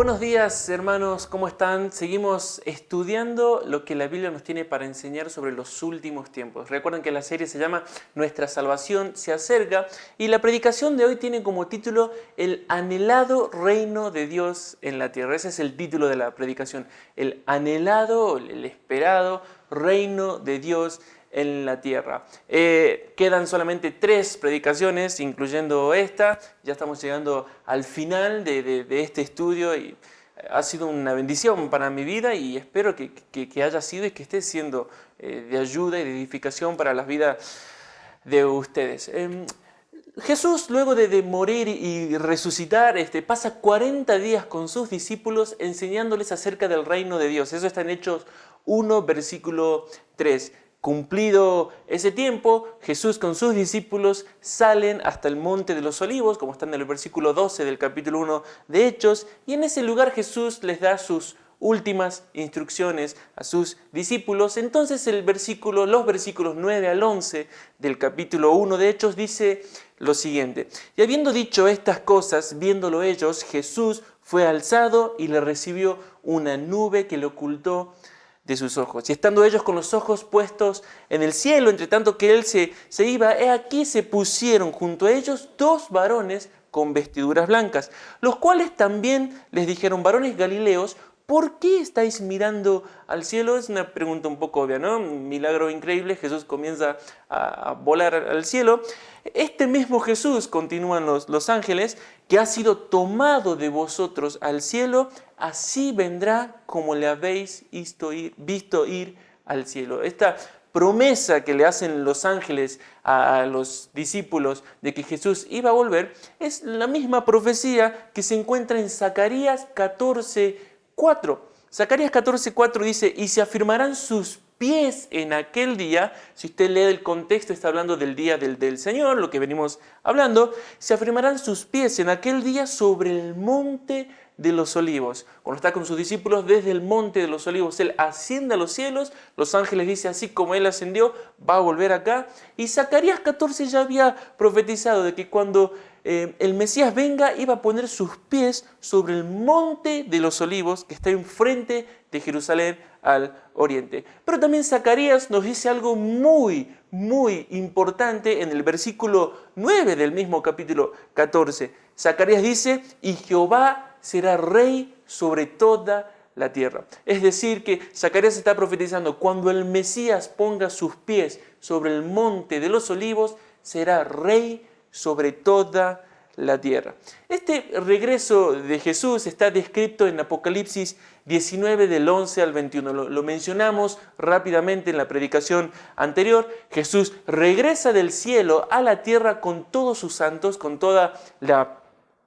Buenos días, hermanos, ¿cómo están? Seguimos estudiando lo que la Biblia nos tiene para enseñar sobre los últimos tiempos. Recuerden que la serie se llama Nuestra salvación se acerca y la predicación de hoy tiene como título El anhelado reino de Dios en la tierra. Ese es el título de la predicación, el anhelado, el esperado reino de Dios en la tierra. Quedan solamente 3 predicaciones, incluyendo esta. Ya estamos llegando al final de este estudio y ha sido una bendición para mi vida y espero que haya sido y que esté siendo de ayuda y de edificación para las vidas de ustedes. Jesús, luego de morir y resucitar, pasa 40 días con sus discípulos enseñándoles acerca del reino de Dios. Eso está en Hechos 1, versículo 3. Cumplido ese tiempo, Jesús con sus discípulos salen hasta el Monte de los Olivos, como está en el versículo 12 del capítulo 1 de Hechos, y en ese lugar Jesús les da sus últimas instrucciones a sus discípulos. Entonces los versículos 9 al 11 del capítulo 1 de Hechos dice lo siguiente: y habiendo dicho estas cosas, viéndolo ellos, Jesús fue alzado y le recibió una nube que le ocultó de sus ojos. Y estando ellos con los ojos puestos en el cielo, entre tanto que él se iba, he aquí se pusieron junto a ellos 2 varones con vestiduras blancas, los cuales también les dijeron: varones galileos, ¿por qué estáis mirando al cielo? Es una pregunta un poco obvia, ¿no? Un milagro increíble, Jesús comienza a volar al cielo. Este mismo Jesús, continúan los ángeles, que ha sido tomado de vosotros al cielo, así vendrá como le habéis visto ir al cielo. Esta promesa que le hacen los ángeles a los discípulos de que Jesús iba a volver es la misma profecía que se encuentra en Zacarías 14:4. Zacarías 14:4 dice: y se afirmarán sus pies en aquel día. Si usted lee el contexto, está hablando del día del Señor, lo que venimos hablando. Se afirmarán sus pies en aquel día sobre el monte de los olivos. Cuando está con sus discípulos desde el monte de los olivos, él asciende a los cielos. Los ángeles dicen: así como él ascendió, va a volver acá. Y Zacarías 14 ya había profetizado de que cuando el Mesías venga, iba a poner sus pies sobre el monte de los olivos que está enfrente de Jerusalén al oriente. Pero también Zacarías nos dice algo muy, muy importante en el versículo 9 del mismo capítulo 14. Zacarías dice: y Jehová será rey sobre toda la tierra. Es decir, que Zacarías está profetizando: cuando el Mesías ponga sus pies sobre el monte de los olivos, será rey sobre toda la tierra. Este regreso de Jesús está descrito en Apocalipsis 19 del 11 al 21. Lo mencionamos rápidamente en la predicación anterior. Jesús regresa del cielo a la tierra con todos sus santos, con toda la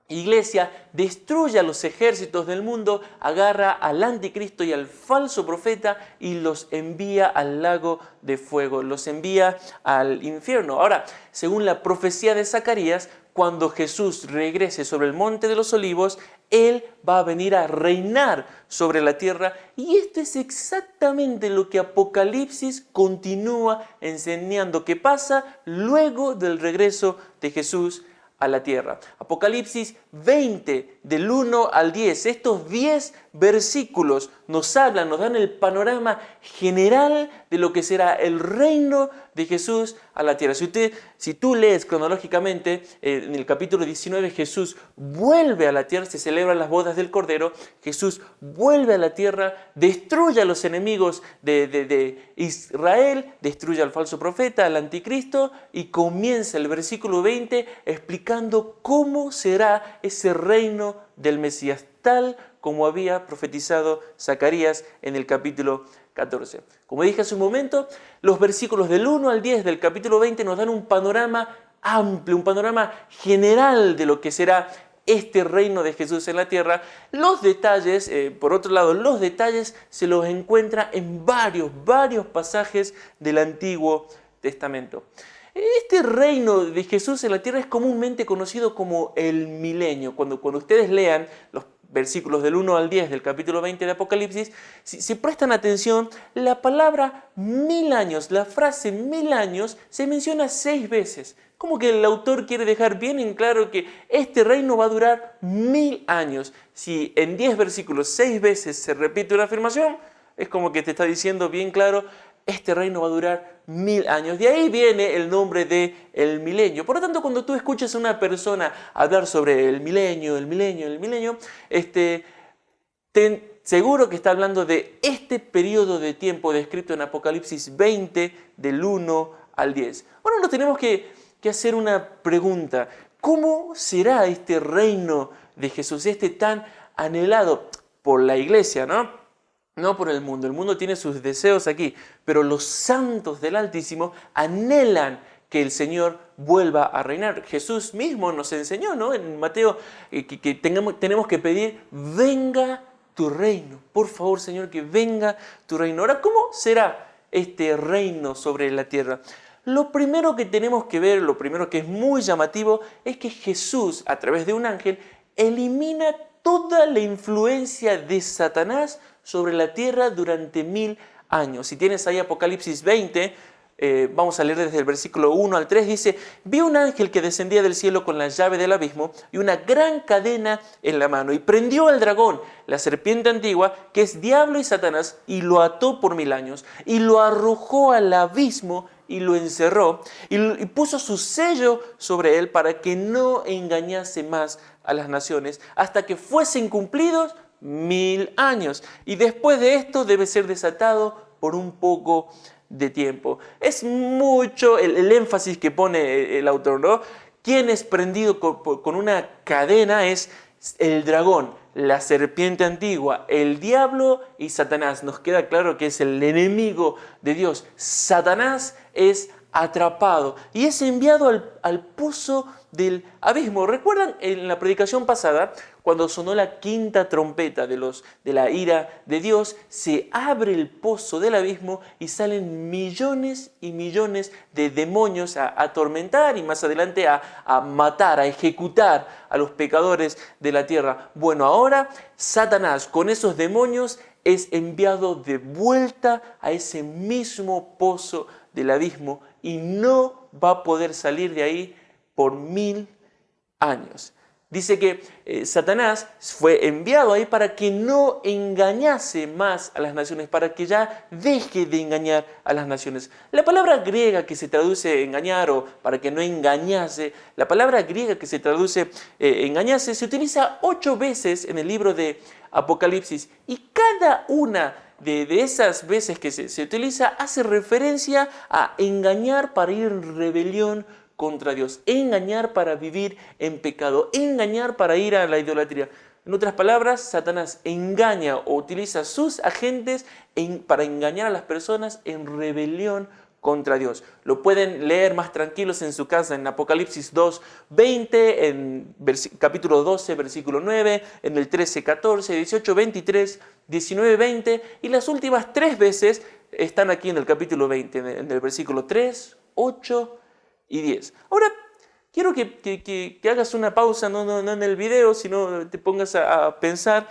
Iglesia, destruye a los ejércitos del mundo, agarra al anticristo y al falso profeta y los envía al lago de fuego, los envía al infierno. Ahora, según la profecía de Zacarías, cuando Jesús regrese sobre el monte de los olivos, Él va a venir a reinar sobre la tierra, y esto es exactamente lo que Apocalipsis continúa enseñando que pasa luego del regreso de Jesús a la tierra. Apocalipsis 20, del 1 al 10. Estos 10 versículos nos dan el panorama general de lo que será el reino de Jesús a la tierra. Si tú lees cronológicamente, en el capítulo 19 Jesús vuelve a la tierra, se celebran las bodas del Cordero, Jesús vuelve a la tierra, destruye a los enemigos de Israel, destruye al falso profeta, al anticristo, y comienza el versículo 20 explicando cómo será ese reino del Mesías, tal como había profetizado Zacarías en el capítulo 14. Como dije hace un momento, los versículos del 1 al 10 del capítulo 20 nos dan un panorama amplio, un panorama general de lo que será este reino de Jesús en la tierra. Los detalles, por otro lado, los detalles se los encuentra en varios pasajes del Antiguo Testamento. Este reino de Jesús en la tierra es comúnmente conocido como el milenio. Cuando ustedes lean los versículos del 1 al 10 del capítulo 20 de Apocalipsis, si prestan atención, la palabra 1000 años, la frase 1000 años, se menciona 6 veces. Como que el autor quiere dejar bien en claro que este reino va a durar 1000 años. Si en 10 versículos 6 veces se repite una afirmación, es como que te está diciendo bien claro, este reino va a durar 1000 años. De ahí viene el nombre de el milenio. Por lo tanto, cuando tú escuchas a una persona hablar sobre el milenio, seguro que está hablando de este periodo de tiempo descrito en Apocalipsis 20, del 1 al 10. Bueno, nos tenemos que hacer una pregunta. ¿Cómo será este reino de Jesús, este tan anhelado por la iglesia, ¿no? No por el mundo. El mundo tiene sus deseos aquí, pero los santos del Altísimo anhelan que el Señor vuelva a reinar. Jesús mismo nos enseñó, ¿no? En Mateo, que tenemos que pedir, venga tu reino. Por favor, Señor, que venga tu reino. Ahora, ¿cómo será este reino sobre la tierra? Lo primero que tenemos que ver, lo primero que es muy llamativo, es que Jesús, a través de un ángel, elimina toda la influencia de Satanás sobre la tierra durante 1000 años. Si tienes ahí Apocalipsis 20, vamos a leer desde el versículo 1 al 3, dice, vi un ángel que descendía del cielo con la llave del abismo y una gran cadena en la mano, y prendió al dragón, la serpiente antigua, que es diablo y Satanás, y lo ató por 1000 años, y lo arrojó al abismo, y lo encerró, y puso su sello sobre él para que no engañase más a las naciones, hasta que fuesen cumplidos 1000 años. Y después de esto debe ser desatado por un poco de tiempo. Es mucho el énfasis que pone el autor, ¿no? Quien es prendido con una cadena es el dragón, la serpiente antigua, el diablo y Satanás. Nos queda claro que es el enemigo de Dios. Satanás es atrapado y es enviado al pozo del abismo. ¿Recuerdan en la predicación pasada, cuando sonó la quinta trompeta de la ira de Dios, se abre el pozo del abismo y salen millones y millones de demonios a atormentar y más adelante a matar, a ejecutar a los pecadores de la tierra? Bueno, ahora Satanás con esos demonios es enviado de vuelta a ese mismo pozo del abismo y no va a poder salir de ahí por 1000 años. Dice que Satanás fue enviado ahí para que no engañase más a las naciones, para que ya deje de engañar a las naciones. La palabra griega que se traduce engañar o para que no engañase, la palabra griega que se traduce engañase se utiliza 8 veces en el libro de Apocalipsis y cada una de esas veces que se utiliza hace referencia a engañar para ir en rebelión contra Dios, engañar para vivir en pecado, engañar para ir a la idolatría. En otras palabras, Satanás engaña o utiliza sus agentes para engañar a las personas en rebelión contra Dios. Lo pueden leer más tranquilos en su casa en Apocalipsis 2:20, en capítulo 12, versículo 9, en el 13, 14, 18, 23, 19, 20 y las últimas 3 veces están aquí en el capítulo 20, en el versículo 3, 8 y 10. Ahora, quiero que hagas una pausa, no en el video, sino te pongas a pensar.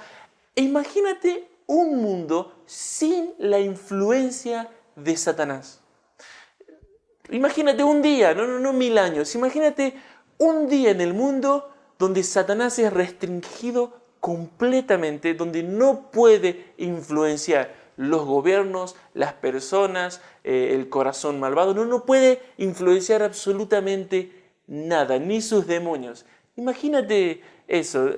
E imagínate un mundo sin la influencia de Satanás. Imagínate un día, no 1000 años. Imagínate un día en el mundo donde Satanás es restringido completamente, donde no puede influenciar los gobiernos, las personas, el corazón malvado. No puede influenciar absolutamente nada, ni sus demonios. Imagínate eso.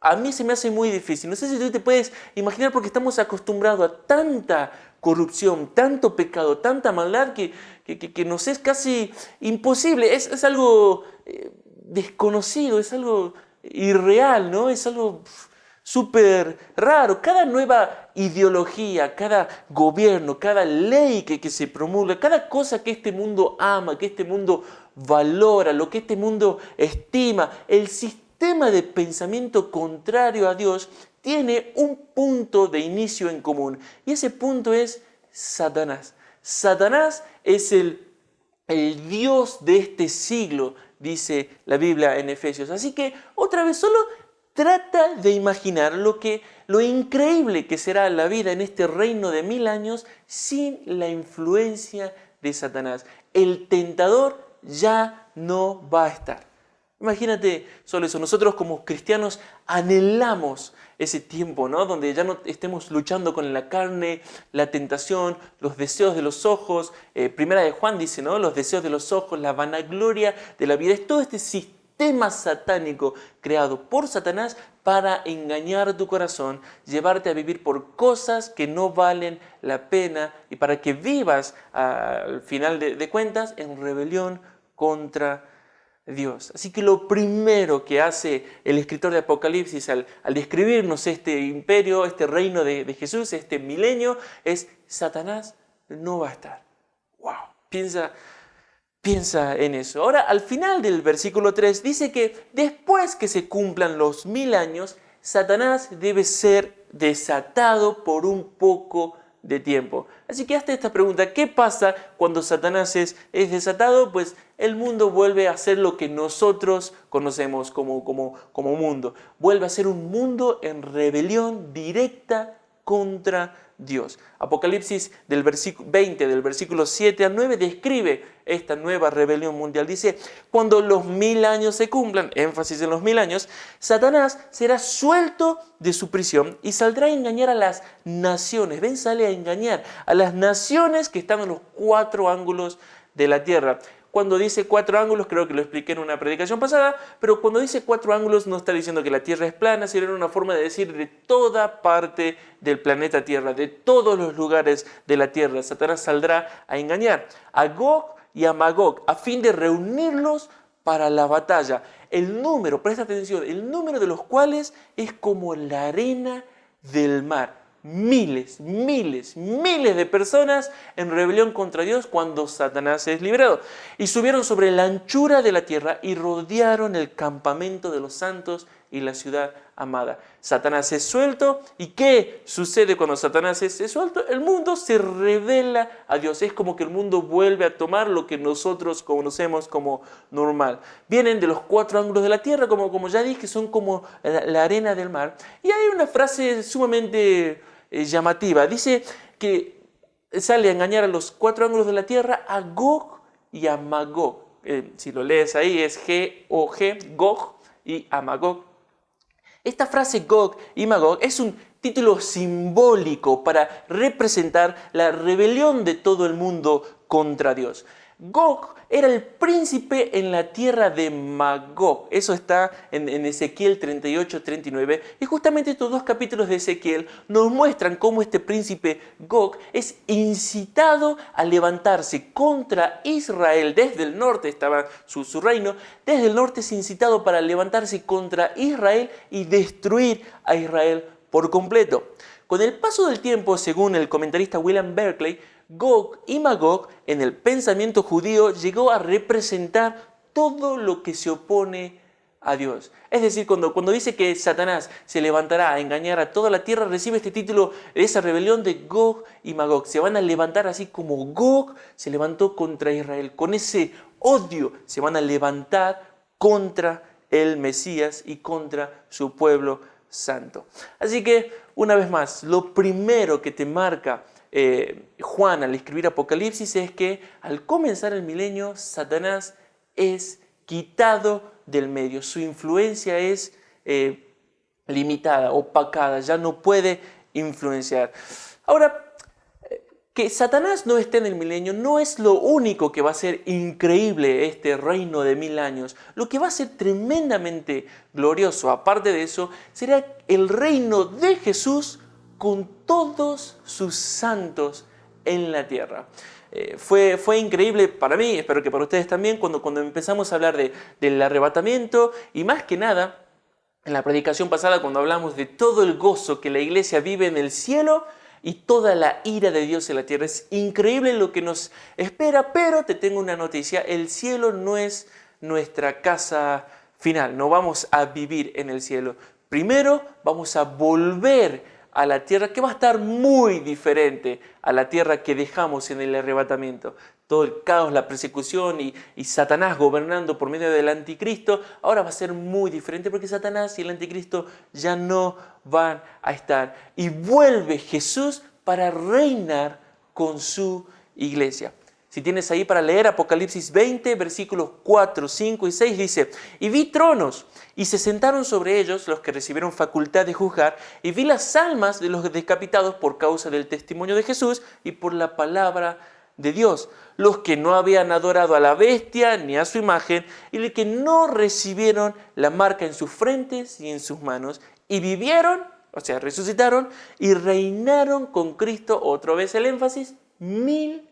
A mí se me hace muy difícil. No sé si tú te puedes imaginar porque estamos acostumbrados a tanta corrupción, tanto pecado, tanta maldad que nos es casi imposible. Es algo desconocido, es algo irreal, ¿no? Es algo súper raro. Cada nueva ideología, cada gobierno, cada ley que se promulga, cada cosa que este mundo ama, que este mundo valora, lo que este mundo estima, el sistema de pensamiento contrario a Dios tiene un punto de inicio en común y ese punto es Satanás. Satanás es el Dios de este siglo, dice la Biblia en Efesios. Así que otra vez solo trata de imaginar lo increíble que será la vida en este reino de 1000 años sin la influencia de Satanás. El tentador ya no va a estar. Imagínate solo eso. Nosotros como cristianos anhelamos ese tiempo, ¿no? Donde ya no estemos luchando con la carne, la tentación, los deseos de los ojos. Primera de Juan dice, ¿no? Los deseos de los ojos, la vanagloria de la vida. Es todo este sistema satánico creado por Satanás para engañar tu corazón, llevarte a vivir por cosas que no valen la pena y para que vivas al final de cuentas en rebelión contra Dios. Así que lo primero que hace el escritor de Apocalipsis al describirnos este imperio, este reino de Jesús, este milenio, es Satanás no va a estar. ¡Wow! Piensa en eso. Ahora, al final del versículo 3 dice que después que se cumplan los 1000 años, Satanás debe ser desatado por un poco de tiempo. Así que hazte esta pregunta: ¿qué pasa cuando Satanás es desatado? Pues el mundo vuelve a ser lo que nosotros conocemos como mundo. Vuelve a ser un mundo en rebelión directa contra Dios. Apocalipsis del versículo 20, del versículo 7 al 9, describe esta nueva rebelión mundial. Dice: cuando los 1000 años se cumplan, énfasis en los 1000 años, Satanás será suelto de su prisión y saldrá a engañar a las naciones. Ven, sale a engañar a las naciones que están en los 4 ángulos de la tierra. Cuando dice 4 ángulos, creo que lo expliqué en una predicación pasada, pero cuando dice 4 ángulos no está diciendo que la Tierra es plana, sino era una forma de decir de toda parte del planeta Tierra, de todos los lugares de la Tierra. Satanás saldrá a engañar a Gog y a Magog a fin de reunirlos para la batalla. El número, presta atención, el número de los cuales es como la arena del mar. Miles de personas en rebelión contra Dios cuando Satanás es liberado. Y subieron sobre la anchura de la tierra y rodearon el campamento de los santos y la ciudad amada. Satanás es suelto. ¿Y qué sucede cuando Satanás es suelto? El mundo se revela a Dios. Es como que el mundo vuelve a tomar lo que nosotros conocemos como normal. Vienen de los 4 ángulos de la tierra, como ya dije, son como la arena del mar. Y hay una frase sumamente llamativa. Dice que sale a engañar a los 4 ángulos de la tierra, a Gog y a Magog. Si lo lees ahí es G-O-G, Gog y a Magog. Esta frase Gog y Magog es un título simbólico para representar la rebelión de todo el mundo contra Dios. Gog era el príncipe en la tierra de Magog. Eso está en Ezequiel 38-39. Y justamente estos 2 capítulos de Ezequiel nos muestran cómo este príncipe Gog es incitado a levantarse contra Israel. Desde el norte estaba su reino. Desde el norte es incitado para levantarse contra Israel y destruir a Israel por completo. Con el paso del tiempo, según el comentarista William Berkeley, Gog y Magog en el pensamiento judío llegó a representar todo lo que se opone a Dios. Es decir, cuando dice que Satanás se levantará a engañar a toda la tierra, recibe este título de esa rebelión de Gog y Magog. Se van a levantar así como Gog se levantó contra Israel. Con ese odio se van a levantar contra el Mesías y contra su pueblo santo. Así que, una vez más, lo primero que te marca Juan al escribir Apocalipsis es que al comenzar el milenio, Satanás es quitado del medio. Su influencia es limitada, opacada, ya no puede influenciar. Ahora, que Satanás no esté en el milenio no es lo único que va a ser increíble este reino de 1000 años. Lo que va a ser tremendamente glorioso, aparte de eso, será el reino de Jesús con todos sus santos en la tierra. Fue increíble para mí, espero que para ustedes también, cuando empezamos a hablar del arrebatamiento y más que nada, en la predicación pasada cuando hablamos de todo el gozo que la iglesia vive en el cielo y toda la ira de Dios en la tierra. Es increíble lo que nos espera, pero te tengo una noticia: el cielo no es nuestra casa final, no vamos a vivir en el cielo. Primero vamos a volver a la tierra que va a estar muy diferente a la tierra que dejamos en el arrebatamiento. todo el caos, la persecución y Satanás gobernando por medio del anticristo, ahora va a ser muy diferente porque Satanás y el anticristo ya no van a estar. Y vuelve Jesús para reinar con su iglesia. Si tienes ahí para leer Apocalipsis 20, versículos 4, 5 y 6, dice: y vi tronos, y se sentaron sobre ellos los que recibieron facultad de juzgar, y vi las almas de los decapitados por causa del testimonio de Jesús y por la palabra de Dios, los que no habían adorado a la bestia ni a su imagen, y los que no recibieron la marca en sus frentes y en sus manos, y vivieron, o sea, resucitaron, y reinaron con Cristo, otra vez el énfasis, 1000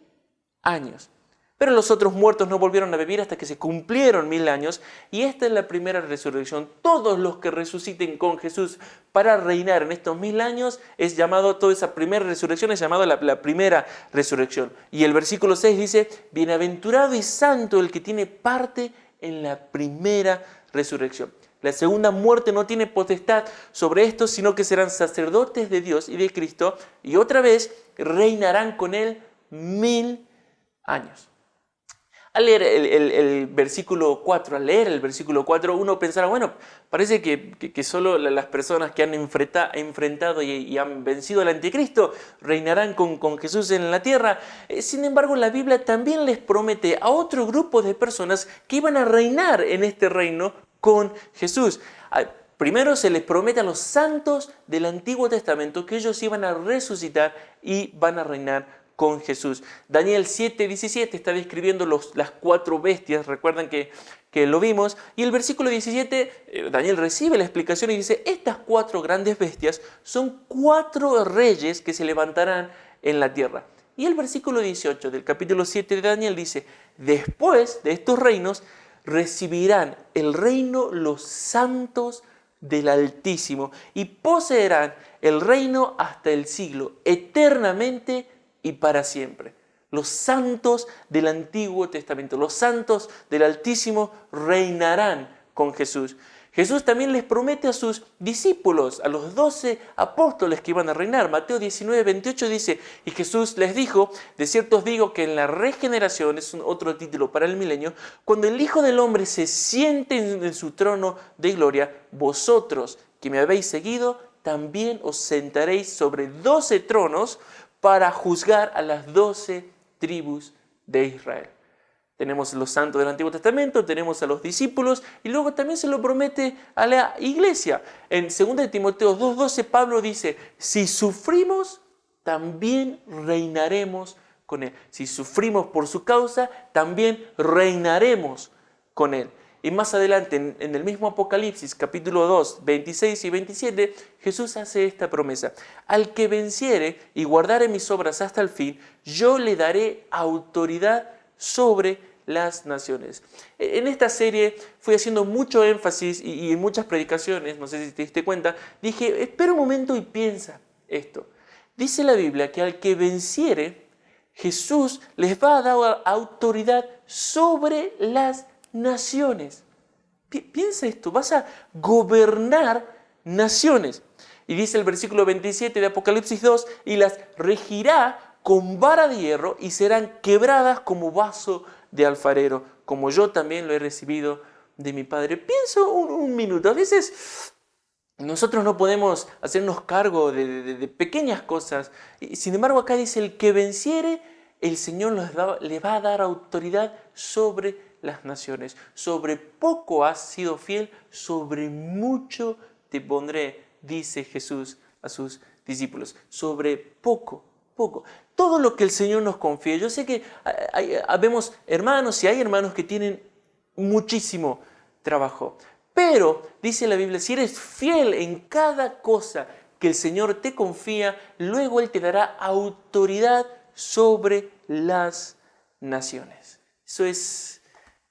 años. Pero los otros muertos no volvieron a vivir hasta que se cumplieron 1000 años, y esta es la primera resurrección. Todos los que resuciten con Jesús para reinar en estos 1000 años es llamado, toda esa primera resurrección es llamada la primera resurrección. Y el versículo 6 dice: bienaventurado y santo el que tiene parte en la primera resurrección. La segunda muerte no tiene potestad sobre estos, sino que serán sacerdotes de Dios y de Cristo, y otra vez reinarán con él 1000 años. Al leer el versículo 4, uno pensará, bueno, parece que solo las personas que han enfrentado y han vencido al anticristo reinarán con Jesús en la tierra. Sin embargo, la Biblia también les promete a otro grupo de personas que iban a reinar en este reino con Jesús. Primero se les promete a los santos del Antiguo Testamento que ellos iban a resucitar y van a reinar con Jesús. Daniel 7:17 está describiendo las 4 bestias, recuerdan que lo vimos, y el versículo 17, Daniel recibe la explicación y dice: estas 4 grandes bestias son 4 reyes que se levantarán en la tierra. Y el versículo 18 del capítulo 7 de Daniel dice: después de estos reinos recibirán el reino los santos del Altísimo y poseerán el reino hasta el siglo, eternamente y para siempre. Los santos del Antiguo Testamento, los santos del Altísimo reinarán con Jesús. Jesús también les promete a sus discípulos, a los 12 apóstoles que iban a reinar. Mateo 19:28 dice: y Jesús les dijo: de cierto os digo que en la regeneración, es otro título para el milenio, cuando el Hijo del Hombre se siente en su trono de gloria, vosotros que me habéis seguido, también os sentaréis sobre 12 tronos para juzgar a las 12 tribus de Israel. Tenemos los santos del Antiguo Testamento, tenemos a los discípulos, y luego también se lo promete a la iglesia. En 2 de Timoteo 2:12 Pablo dice: si sufrimos, también reinaremos con él. Si sufrimos por su causa, también reinaremos con él. Y más adelante, en el mismo Apocalipsis, capítulo 2, 26 y 27, Jesús hace esta promesa: al que venciere y guardare mis obras hasta el fin, yo le daré autoridad sobre las naciones. En esta serie fui haciendo mucho énfasis y en muchas predicaciones, no sé si te diste cuenta, dije: espera un momento y piensa esto. Dice la Biblia que al que venciere, Jesús les va a dar autoridad sobre las naciones. Piensa esto, vas a gobernar naciones. Y dice el versículo 27 de Apocalipsis 2: y las regirá con vara de hierro y serán quebradas como vaso de alfarero, como yo también lo he recibido de mi Padre. Pienso un minuto, a veces nosotros no podemos hacernos cargo de pequeñas cosas, y sin embargo acá dice: el que venciere, el Señor le va a dar autoridad sobre las naciones. Sobre poco has sido fiel, sobre mucho te pondré, dice Jesús a sus discípulos. Sobre poco. Todo lo que el Señor nos confía. Yo sé que vemos hermanos, y hay hermanos que tienen muchísimo trabajo. Pero, dice la Biblia, si eres fiel en cada cosa que el Señor te confía, luego Él te dará autoridad sobre las naciones. Eso es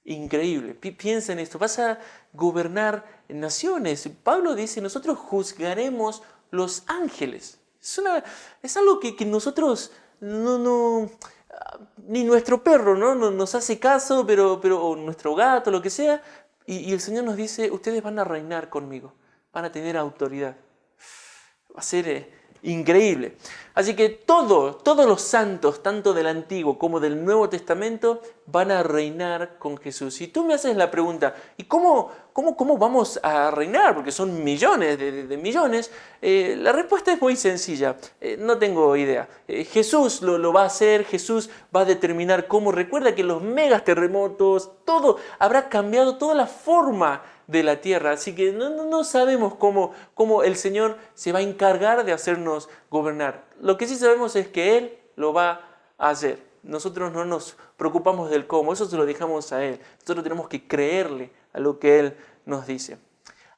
increíble. Piensa en esto. Vas a gobernar naciones. Pablo dice: nosotros juzgaremos los ángeles. Es algo que nosotros ni nuestro perro no nos hace caso, pero o nuestro gato, lo que sea, y el Señor nos dice: ustedes van a reinar conmigo, van a tener autoridad. Va a ser increíble. Así que todos los santos, tanto del Antiguo como del Nuevo Testamento, van a reinar con Jesús. Y tú me haces la pregunta, ¿y cómo vamos a reinar? Porque son millones de millones. La respuesta es muy sencilla, no tengo idea. Jesús lo va a hacer, Jesús va a determinar cómo. Recuerda que los megas terremotos, todo habrá cambiado, toda la forma de la tierra, así que no sabemos cómo el Señor se va a encargar de hacernos gobernar. Lo que sí sabemos es que Él lo va a hacer. Nosotros no nos preocupamos del cómo, eso se lo dejamos a Él. Nosotros tenemos que creerle a lo que Él nos dice.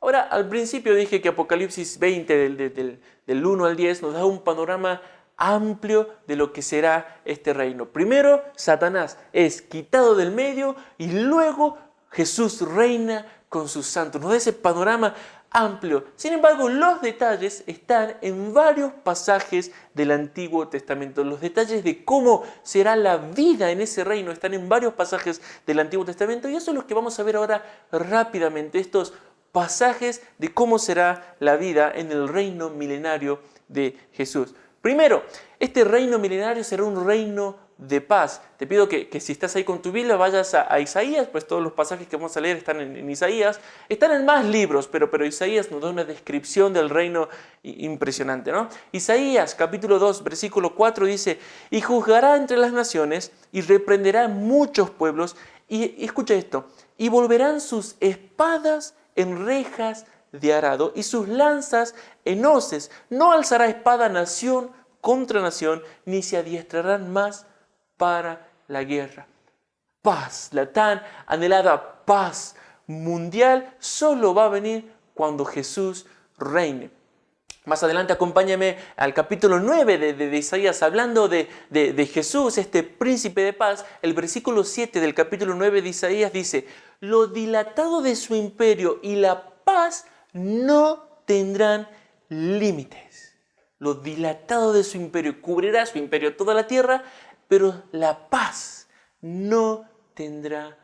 Ahora, al principio dije que Apocalipsis 20, del 1 al 10, nos da un panorama amplio de lo que será este reino. Primero, Satanás es quitado del medio y luego Jesús reina con sus santos. Nos da ese panorama amplio. Sin embargo, los detalles están en varios pasajes del Antiguo Testamento. Los detalles de cómo será la vida en ese reino están en varios pasajes del Antiguo Testamento y eso es lo que vamos a ver ahora rápidamente. Estos pasajes de cómo será la vida en el reino milenario de Jesús. Primero, este reino milenario será un reino de paz. Te pido que si estás ahí con tu Biblia vayas a Isaías, pues todos los pasajes que vamos a leer están en Isaías. Están en más libros, pero Isaías nos da una descripción del reino impresionante, ¿no? Isaías capítulo 2, versículo 4 dice: y juzgará entre las naciones y reprenderá muchos pueblos. Y escucha esto: y volverán sus espadas en rejas de arado y sus lanzas en hoces. No alzará espada nación contra nación, ni se adiestrarán más para la guerra. Paz, la tan anhelada paz mundial solo va a venir cuando Jesús reine. Más adelante acompáñame al capítulo 9 de Isaías, hablando de Jesús, este príncipe de paz. El versículo 7 del capítulo 9 de Isaías dice: lo dilatado de su imperio y la paz no tendrán límites. Lo dilatado de su imperio, cubrirá su imperio toda la tierra, pero la paz no tendrá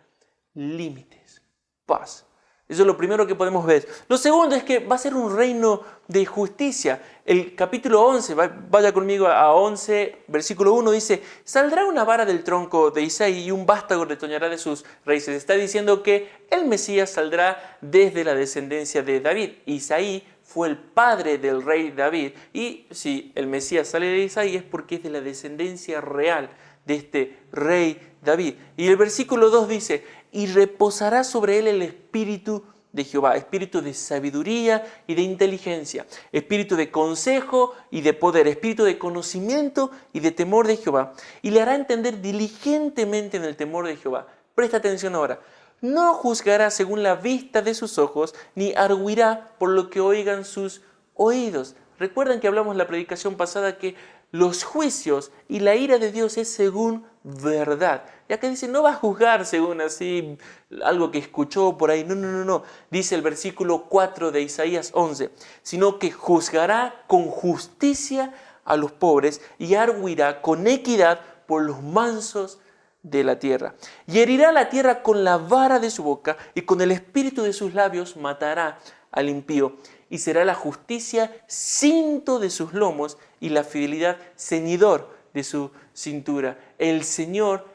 límites. Paz. Eso es lo primero que podemos ver. Lo segundo es que va a ser un reino de justicia. El capítulo 11, vaya conmigo a 11, versículo 1, dice: saldrá una vara del tronco de Isaí y un vástago retoñará de sus raíces. Está diciendo que el Mesías saldrá desde la descendencia de David. Isaí fue el padre del rey David. Y si el Mesías sale de Isaí es porque es de la descendencia real de este rey David. Y el versículo 2 dice: y reposará sobre él el espíritu de Jehová, espíritu de sabiduría y de inteligencia, espíritu de consejo y de poder, espíritu de conocimiento y de temor de Jehová, y le hará entender diligentemente en el temor de Jehová. Presta atención ahora. No juzgará según la vista de sus ojos, ni arguirá por lo que oigan sus oídos. Recuerdan que hablamos en la predicación pasada que los juicios y la ira de Dios es según verdad. Ya que dice, no va a juzgar según así algo que escuchó por ahí. No. Dice el versículo 4 de Isaías 11, sino que juzgará con justicia a los pobres y arguirá con equidad por los mansos de la tierra. Y herirá la tierra con la vara de su boca y con el espíritu de sus labios matará al impío. Y será la justicia cinto de sus lomos y la fidelidad ceñidor de su cintura. El Señor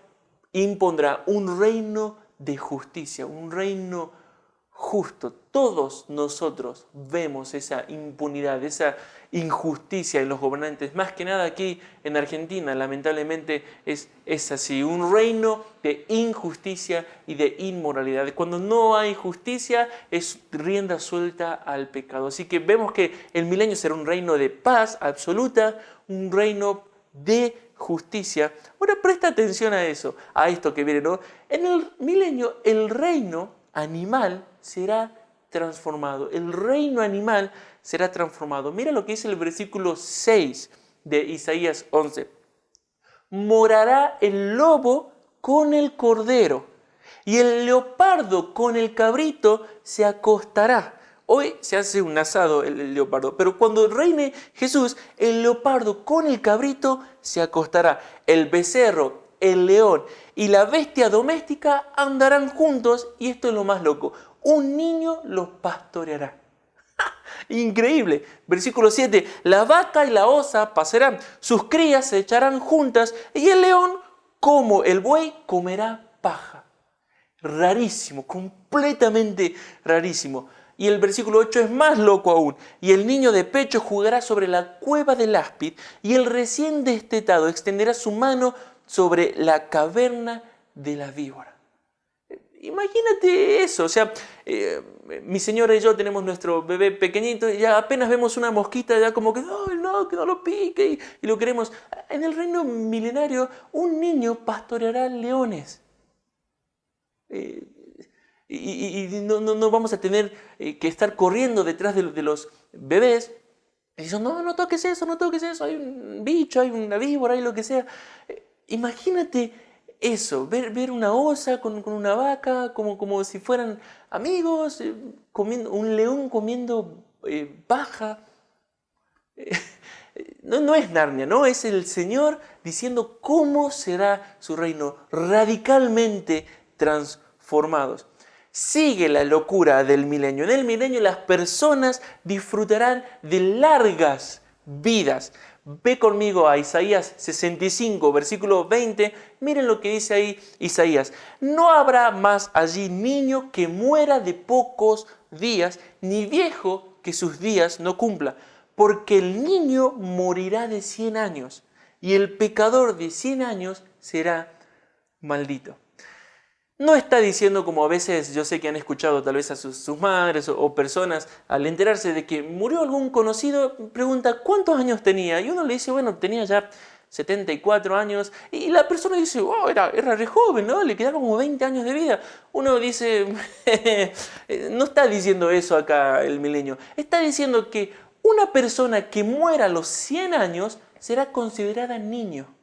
impondrá un reino de justicia, un reino justo. Todos nosotros vemos esa impunidad, esa injusticia en los gobernantes. Más que nada aquí en Argentina, lamentablemente es así. Un reino de injusticia y de inmoralidad. Cuando no hay justicia es rienda suelta al pecado. Así que vemos que el milenio será un reino de paz absoluta, un reino de justicia. Ahora presta atención a eso, a esto que viene, ¿no? En el milenio el reino animal será transformado. El reino animal será transformado. Mira lo que dice el versículo 6 de Isaías 11. Morará el lobo con el cordero y el leopardo con el cabrito se acostará. Hoy se hace un asado el leopardo, pero cuando reine Jesús, el leopardo con el cabrito se acostará. El becerro, el león y la bestia doméstica andarán juntos, y esto es lo más loco: un niño los pastoreará. Increíble. Versículo 7. La vaca y la osa pasarán, sus crías se echarán juntas y el león, como el buey, comerá paja. Rarísimo, completamente rarísimo. Y el versículo 8 es más loco aún. Y el niño de pecho jugará sobre la cueva del áspid y el recién destetado extenderá su mano sobre la caverna de la víbora. Imagínate eso, o sea, mi señora y yo tenemos nuestro bebé pequeñito y ya apenas vemos una mosquita ya como que, ¡ay, no, que no lo pique! Y lo queremos. En el reino milenario, un niño pastoreará leones. Y no vamos a tener que estar corriendo detrás de los bebés. Y dicen, no toques eso, no toques eso, hay un bicho, hay una víbora, hay lo que sea. Imagínate eso, ver una osa con una vaca, como si fueran amigos, un león comiendo paja. No es Narnia, ¿no? Es el Señor diciendo cómo será su reino, radicalmente transformados. Sigue la locura del milenio. En el milenio las personas disfrutarán de largas vidas. Ve conmigo a Isaías 65, versículo 20. Miren lo que dice ahí Isaías. No habrá más allí niño que muera de pocos días, ni viejo que sus días no cumpla. Porque el niño morirá de 100 años y el pecador de 100 años será maldito. No está diciendo, como a veces yo sé que han escuchado tal vez a sus madres o personas al enterarse de que murió algún conocido, pregunta ¿cuántos años tenía? Y uno le dice, bueno, tenía ya 74 años. Y la persona dice, oh, era re joven, ¿no? Le quedaban como 20 años de vida. Uno dice, no está diciendo eso acá el milenio. Está diciendo que una persona que muera a los 100 años será considerada niño.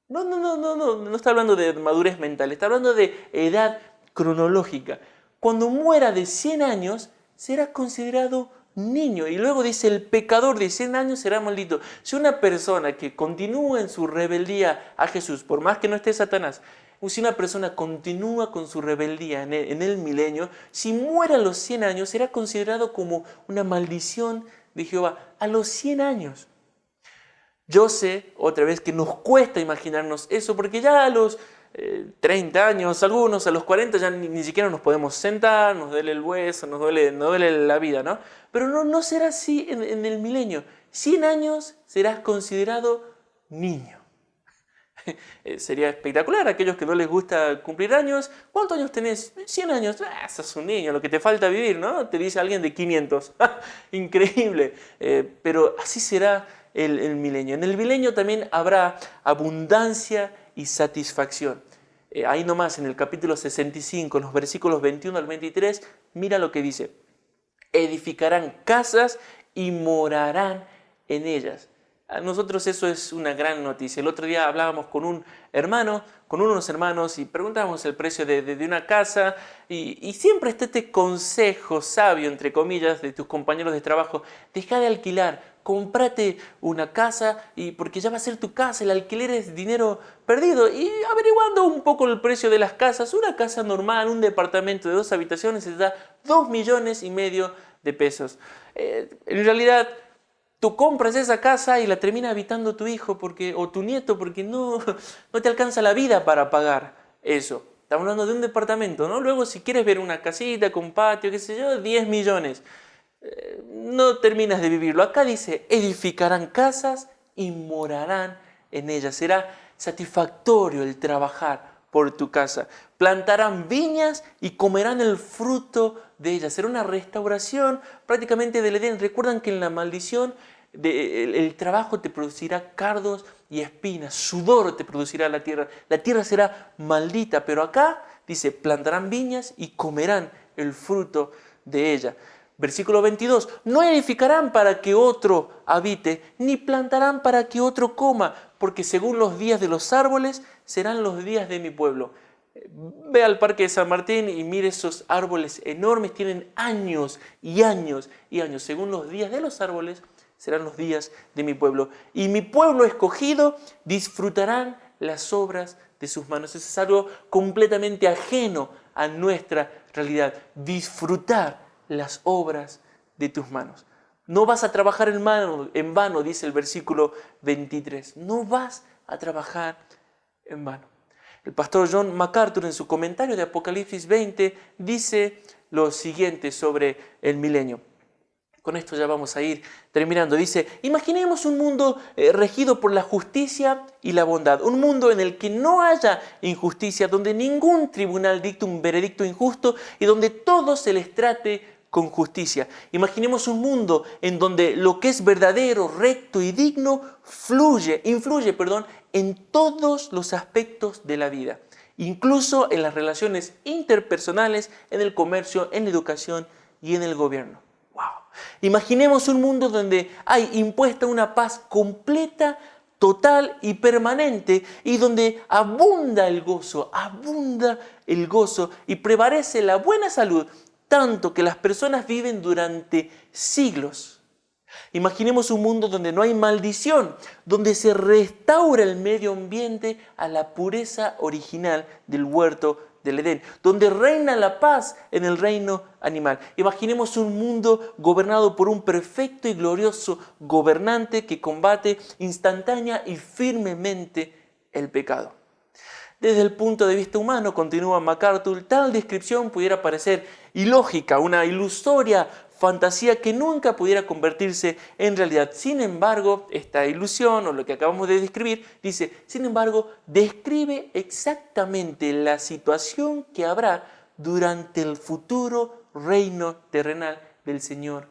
No está hablando de madurez mental, está hablando de edad cronológica. Cuando muera de 100 años, será considerado niño. Y luego dice, el pecador de 100 años será maldito. Si una persona que continúa en su rebeldía a Jesús, por más que no esté Satanás, si una persona continúa con su rebeldía en el milenio, si muere a los 100 años, será considerado como una maldición de Jehová. A los 100 años. Yo sé, otra vez, que nos cuesta imaginarnos eso, porque ya a los 30 años, algunos a los 40 ya ni siquiera nos podemos sentar, nos duele el hueso, nos duele la vida, ¿no? Pero no será así en el milenio. 100 años serás considerado niño. Sería espectacular, aquellos que no les gusta cumplir años. ¿Cuántos años tenés? 100 años. Sos un niño, lo que te falta vivir, ¿no? Te dice alguien de 500. Increíble. Pero así será el milenio. En el milenio también habrá abundancia y satisfacción. Ahí nomás en el capítulo 65, en los versículos 21 al 23, mira lo que dice. Edificarán casas y morarán en ellas. A nosotros eso es una gran noticia. El otro día hablábamos con unos hermanos y preguntábamos el precio de una casa y siempre está este consejo sabio, entre comillas, de tus compañeros de trabajo. Deja de alquilar, cómprate una casa porque ya va a ser tu casa, el alquiler es dinero perdido. Y averiguando un poco el precio de las casas, una casa normal, un departamento de 2 habitaciones se da 2,5 millones de pesos. En realidad, tú compras esa casa y la termina habitando tu hijo o tu nieto porque no te alcanza la vida para pagar eso. Estamos hablando de un departamento, ¿no? Luego si quieres ver una casita con patio, qué sé yo, 10 millones. No terminas de vivirlo. Acá dice, edificarán casas y morarán en ellas. Será satisfactorio el trabajar por tu casa. Plantarán viñas y comerán el fruto de ellas. Será una restauración prácticamente del Edén. Recuerdan que en la maldición el trabajo te producirá cardos y espinas, sudor te producirá la tierra será maldita, pero acá dice, plantarán viñas y comerán el fruto de ella. Versículo 22, no edificarán para que otro habite, ni plantarán para que otro coma, porque según los días de los árboles serán los días de mi pueblo. Ve al Parque de San Martín y mire esos árboles enormes, tienen años y años y años. Según los días de los árboles serán los días de mi pueblo. Y mi pueblo escogido disfrutarán las obras de sus manos. Eso es algo completamente ajeno a nuestra realidad. Disfrutar las obras de tus manos. No vas a trabajar en vano, dice el versículo 23. No vas a trabajar en vano. El pastor John MacArthur, en su comentario de Apocalipsis 20, dice lo siguiente sobre el milenio. Con esto ya vamos a ir terminando. Dice, imaginemos un mundo regido por la justicia y la bondad. Un mundo en el que no haya injusticia, donde ningún tribunal dicte un veredicto injusto y donde todos se les trate con justicia. Imaginemos un mundo en donde lo que es verdadero, recto y digno influye en todos los aspectos de la vida, incluso en las relaciones interpersonales, en el comercio, en la educación y en el gobierno. ¡Wow! Imaginemos un mundo donde hay impuesta una paz completa, total y permanente, y donde abunda el gozo y prevalece la buena salud, tanto que las personas viven durante siglos. Imaginemos un mundo donde no hay maldición, donde se restaura el medio ambiente a la pureza original del huerto del Edén, donde reina la paz en el reino animal. Imaginemos un mundo gobernado por un perfecto y glorioso gobernante que combate instantánea y firmemente el pecado. Desde el punto de vista humano, continúa MacArthur, tal descripción pudiera parecer ilógica, una ilusoria fantasía que nunca pudiera convertirse en realidad. Sin embargo, esta ilusión, o lo que acabamos de describir, dice, sin embargo, describe exactamente la situación que habrá durante el futuro reino terrenal del Señor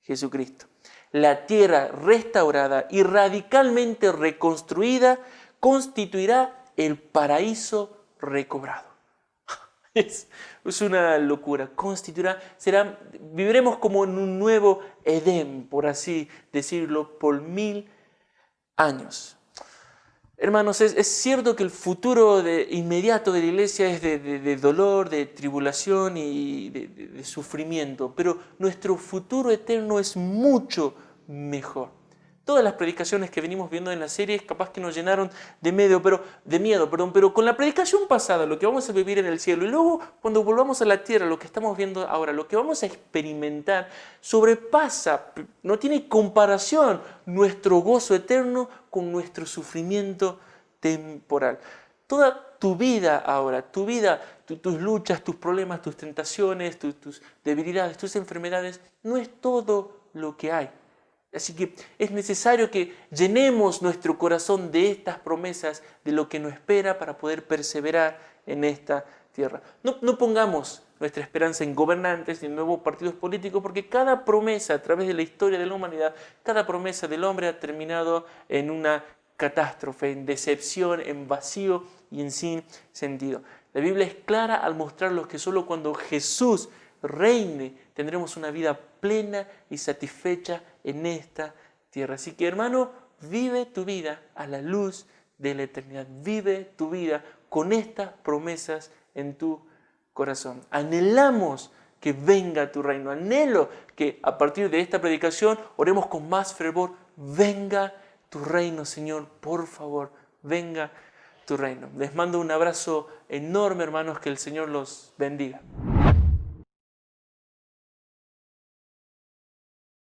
Jesucristo. La tierra restaurada y radicalmente reconstruida constituirá el paraíso recobrado. Es una locura. Viviremos como en un nuevo Edén, por así decirlo, por 1000 años. Hermanos, es cierto que el futuro inmediato de la iglesia es de dolor, de tribulación y de sufrimiento, pero nuestro futuro eterno es mucho mejor. Todas las predicaciones que venimos viendo en la serie capaz que nos llenaron de miedo, pero con la predicación pasada, lo que vamos a vivir en el cielo, y luego cuando volvamos a la tierra, lo que estamos viendo ahora, lo que vamos a experimentar, sobrepasa, no tiene comparación nuestro gozo eterno con nuestro sufrimiento temporal. Toda tu vida ahora, tus luchas, tus problemas, tus tentaciones, tus debilidades, tus enfermedades, no es todo lo que hay. Así que es necesario que llenemos nuestro corazón de estas promesas, de lo que nos espera para poder perseverar en esta tierra. No pongamos nuestra esperanza en gobernantes ni en nuevos partidos políticos, porque cada promesa a través de la historia de la humanidad, cada promesa del hombre ha terminado en una catástrofe, en decepción, en vacío y en sin sentido. La Biblia es clara al mostrarnos que solo cuando Jesús reine tendremos una vida plena y satisfecha en esta tierra. Así que, hermano, vive tu vida a la luz de la eternidad. Vive tu vida con estas promesas en tu corazón. Anhelamos que venga tu reino. Anhelo que a partir de esta predicación oremos con más fervor. Venga tu reino, Señor, por favor, venga tu reino. Les mando un abrazo enorme, hermanos, que el Señor los bendiga.